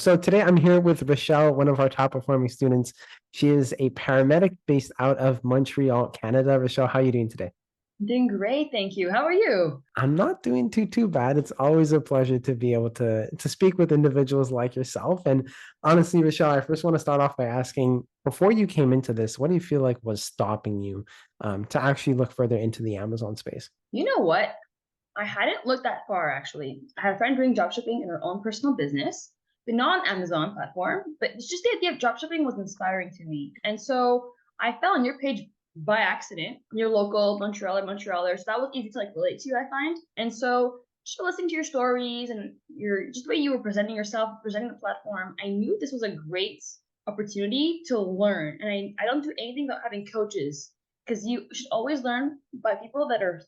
So today I'm here with Rachelle, one of our top performing students. She is a paramedic based out of Montreal, Canada. Rachelle, how are you doing today? Doing great, thank you. How are you? I'm not doing too bad. It's always a pleasure to be able to speak with individuals like yourself. And honestly, Rachelle, I first want to start off by asking, before you came into this, what do you feel like was stopping you to actually look further into the Amazon space? You know what? I hadn't looked that far actually. I had a friend doing dropshipping in her own personal business, but not on Amazon platform. But it's just the idea of dropshipping was inspiring to me. And so I fell on your page by accident, your local Montrealer. So that was easy to like relate to, I find. And so just listening to your stories and your just the way you were presenting yourself, presenting the platform, I knew this was a great opportunity to learn. And I don't do anything without having coaches because you should always learn by people that are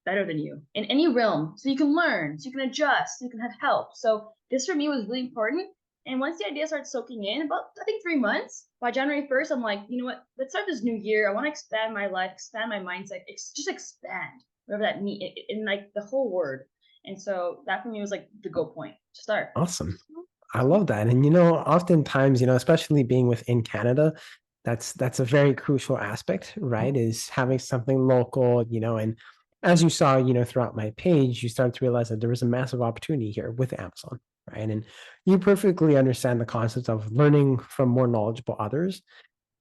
better than you in any realm. So you can learn, so you can adjust, so you can have help. So this for me was really important. And once the idea started soaking in, about I think 3 months, by January 1st, I'm like, you know what? Let's start this new year. I want to expand my life, expand my mindset, just expand, whatever that means, in like the whole word. And so that for me was like the go point to start. Awesome. I love that. And oftentimes, especially being within Canada, that's a very crucial aspect, right? Is having something local, and as you saw, throughout my page, you start to realize that there is a massive opportunity here with Amazon, right? And you perfectly understand the concept of learning from more knowledgeable others.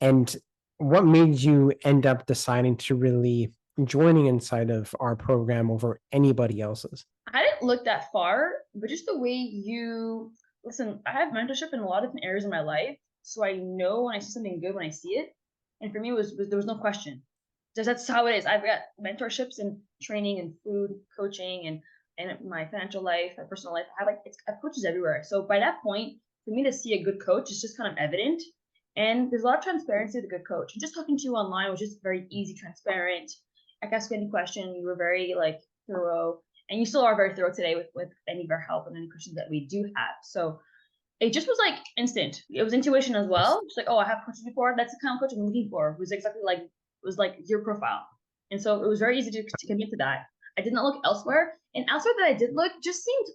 And what made you end up deciding to really joining inside of our program over anybody else's? I didn't look that far, but just the way you listen, I have mentorship in a lot of different areas of my life. So I know when I see something good when I see it. And for me, was there was no question. Just that's how it is. I've got mentorships and training and food coaching and my financial life, my personal life. I have coaches everywhere. So by that point, for me to see a good coach is just kind of evident. And there's a lot of transparency with a good coach. And just talking to you online was just very easy, transparent. I could ask you any question. You were very like thorough, and you still are very thorough today with any of our help and any questions that we do have. So it just was like instant. It was intuition as well. Just like, oh, I have coaches before. That's the kind of coach I'm looking for. It was exactly like was like your profile. And so it was very easy to commit to that. I did not look elsewhere. And elsewhere that I did look just seemed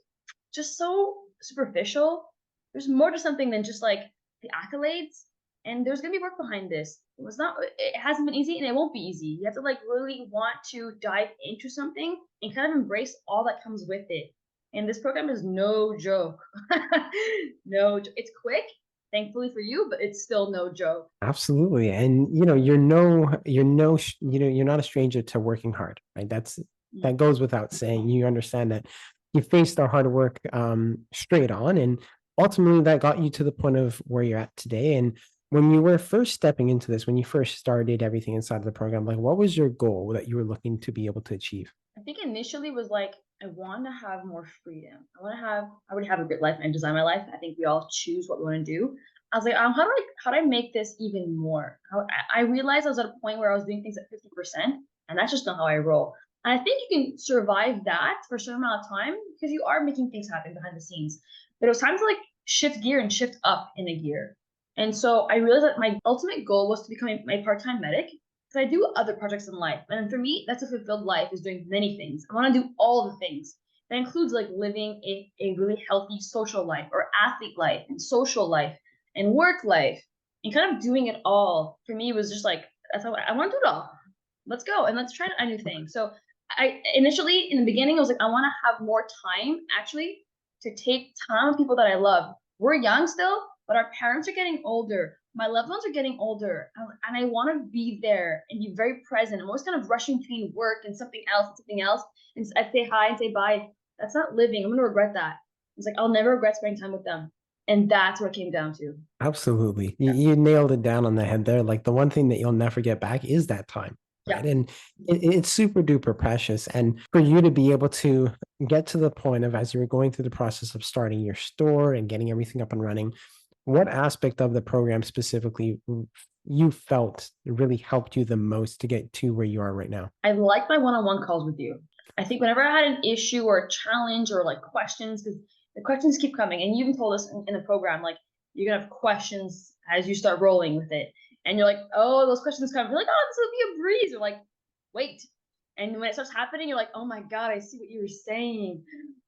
just so superficial. There's more to something than just like the accolades. And there's gonna be work behind this. It hasn't been easy and it won't be easy. You have to like really want to dive into something and kind of embrace all that comes with it. And this program is no joke. No, it's quick, thankfully for you, but it's still no joke. Absolutely. And you're not a stranger to working hard, right? That goes without saying. You understand that you faced our hard work straight on, and ultimately that got you to the point of where you're at today. And when you were first stepping into this, when you first started everything inside of the program, like what was your goal that you were looking to be able to achieve? I think initially was like I want to have more freedom. I already have a good life and design my life. I think we all choose what we want to do. I was like, how do I make this even more? I realized I was at a point where I was doing things at 50%, and that's just not how I roll. And I think you can survive that for a certain amount of time because you are making things happen behind the scenes. But it was time to like shift gear and shift up in a gear. And so I realized that my ultimate goal was to become my part-time medic because I do other projects in life. And for me, that's a fulfilled life is doing many things. I want to do all the things. That includes like living a really healthy social life or athlete life and social life and work life and kind of doing it all. For me, was just like, that's how I want to do it all. Let's go and let's try a new thing. So I initially in the beginning, I was like, I want to have more time actually to take time with people that I love. We're young still, but our parents are getting older. My loved ones are getting older, and I want to be there and be very present. I'm always kind of rushing between work and something else and something else. And I say hi and say bye. That's not living. I'm going to regret that. It's like, I'll never regret spending time with them. And that's what it came down to. Absolutely. You, Yeah. you nailed it down on the head there. Like the one thing that you'll never get back is that time, Yeah. right? And it's super duper precious. And for you to be able to get to the point of as you were going through the process of starting your store and getting everything up and running, what aspect of the program specifically you felt really helped you the most to get to where you are right now? I like my one-on-one calls with you. I think whenever I had an issue or a challenge or like questions, because the questions keep coming, and you even told us in the program, like you're gonna have questions as you start rolling with it, and you're like, oh, those questions come. You're like, oh, this will be a breeze. You're like, wait, and when it starts happening, you're like, oh my god, I see what you were saying.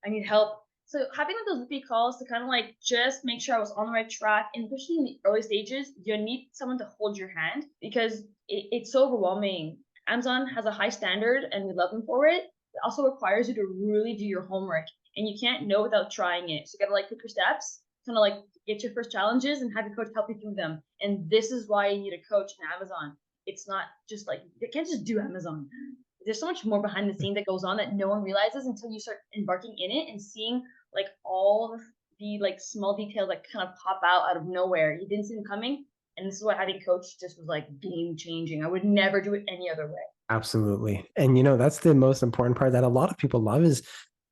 I need help. So having like those weekly calls to kind of like just make sure I was on the right track, and especially in the early stages, you need someone to hold your hand because it's so overwhelming. Amazon has a high standard and we love them for it. It also requires you to really do your homework, and you can't know without trying it. So you gotta like pick your steps, kind of like get your first challenges and have your coach help you through them. And this is why you need a coach in Amazon. It's not just like you can't just do Amazon. There's so much more behind the scenes that goes on that no one realizes until you start embarking in it and seeing like all the like small details that kind of pop out of nowhere. You didn't see them coming. And this is why having coach just was like game changing. I would never do it any other way. Absolutely. And that's the most important part that a lot of people love is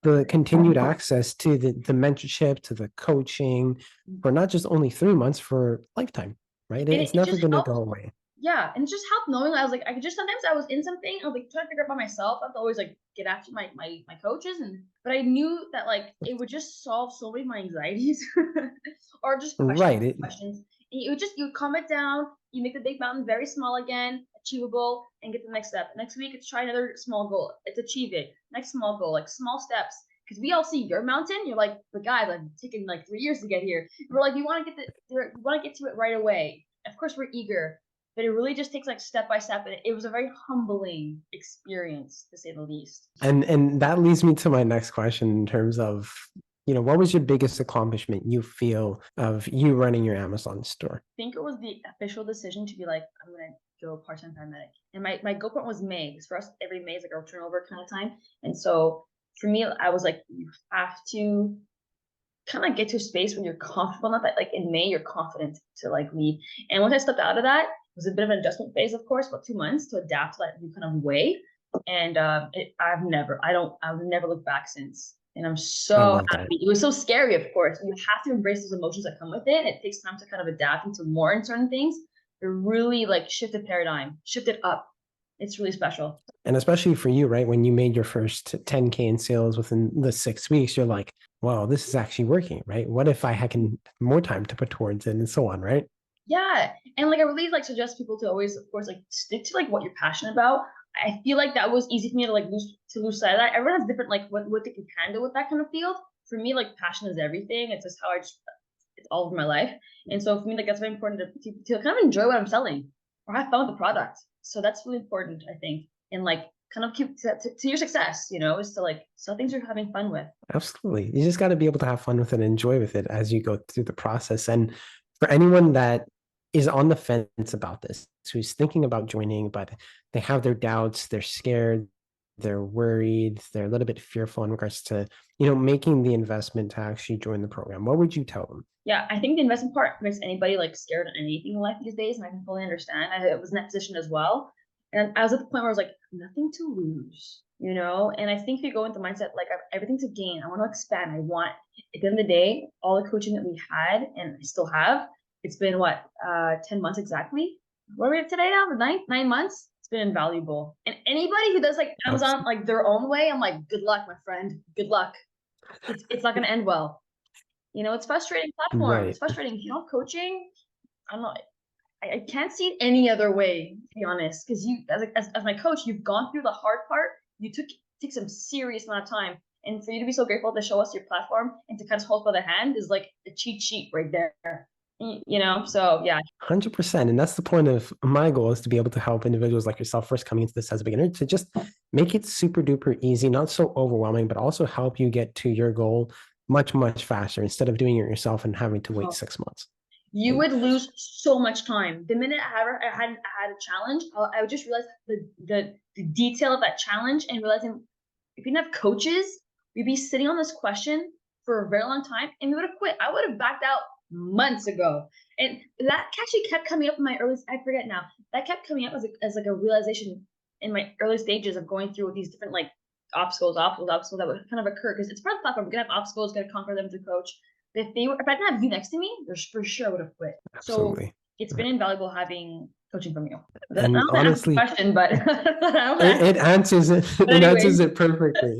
the continued access to the mentorship, to the coaching for not just only 3 months, for lifetime, right? And It's it never just going to helps. go away. Yeah, and it just helped knowing I was like I could just sometimes I was in something, I was like trying to figure it out by myself. I have to always like get after my coaches, and but I knew that like it would just solve so many of my anxieties or just Right. questions. And it would just you would calm it down, you make the big mountain very small again, achievable, and get the next step. Next week it's try another small goal. It's achieve it. Next small goal, like small steps. Because we all see your mountain, you're like, but guys, I've taken like 3 years to get here. We're like, you want to get to it right away. Of course, we're eager, but it really just takes like step by step, and it was a very humbling experience to say the least. And that leads me to my next question in terms of, what was your biggest accomplishment you feel of you running your Amazon store? I think it was the official decision to be like, I'm gonna go part-time paramedic. And my goal point was May, because for us every May is like a turnover kind of time. And so for me, I was like, you have to kind of get to a space where you're comfortable enough that like in May you're confident to like lead. And once I stepped out of that, it was a bit of an adjustment phase, of course, about 2 months to adapt to that new kind of way. And I've never looked back since. And I'm I so love that. happy. It was so scary, of course. You have to embrace those emotions that come with it. It takes time to kind of adapt into more in certain things. It really like shifted paradigm, shifted up. It's really special. And especially for you, right? When you made your first 10K in sales within the 6 weeks, you're like, well, this is actually working, right? What if I had more time to put towards it and so on, right? Yeah, and like I really like suggest people to always, of course, like stick to like what you're passionate about. I feel like that was easy for me to like lose sight of that. Everyone has different like what they can handle with that kind of field. For me, like passion is everything. It's just how it's all over my life. And so for me, like that's very important to kind of enjoy what I'm selling or have fun with the product. So that's really important, I think. And like kind of keep to your success, is to like sell things you're having fun with. Absolutely. You just got to be able to have fun with it and enjoy with it as you go through the process. And for anyone that is on the fence about this, who's thinking about joining, but they have their doubts, they're scared, they're worried, they're a little bit fearful in regards to, making the investment to actually join the program, what would you tell them? Yeah, I think the investment part makes anybody like scared of anything in life these days, and I can fully understand. I was in that position as well, and I was at the point where I was like, nothing to lose. And I think if you go into the mindset like I have everything to gain, I want to expand. I want at the end of the day, all the coaching that we had and I still have. It's been what 10 months exactly. Where are we at today now? The 9 months. It's been invaluable. And anybody who does like Amazon like their own way, I'm like, good luck, my friend. Good luck. It's not gonna end well. It's frustrating platform. It's Right. frustrating. Coaching, I'm not. I can't see it any other way, to be honest. Because you, as my coach, you've gone through the hard part. You take some serious amount of time, and for you to be so grateful to show us your platform and to kind of hold by the hand is like a cheat sheet right there. So yeah. 100%. And that's the point of my goal, is to be able to help individuals like yourself first coming into this as a beginner to just make it super duper easy, not so overwhelming, but also help you get to your goal much, much faster instead of doing it yourself and having to wait 6 months. You would lose so much time. The minute I had a challenge, I would just realize the detail of that challenge and realizing if we didn't have coaches, we'd be sitting on this question for a very long time and we would have quit. I would have backed out months ago. And that actually kept coming up in my early, I forget now, that kept coming up as like a realization in my early stages of going through these different like obstacles that would kind of occur because it's part of the platform. We're gonna have obstacles, gotta conquer them to coach. If I didn't have you next to me, there's for sure I would have quit. So Absolutely. it's been invaluable having coaching from you. I And don't answer the honestly, question, but it answers it, but it answers anyways, it perfectly.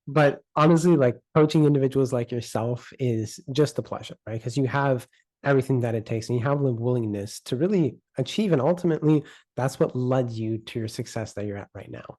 But honestly, like coaching individuals like yourself is just a pleasure, right? Because you have everything that it takes and you have the willingness to really achieve. And ultimately, that's what led you to your success that you're at right now.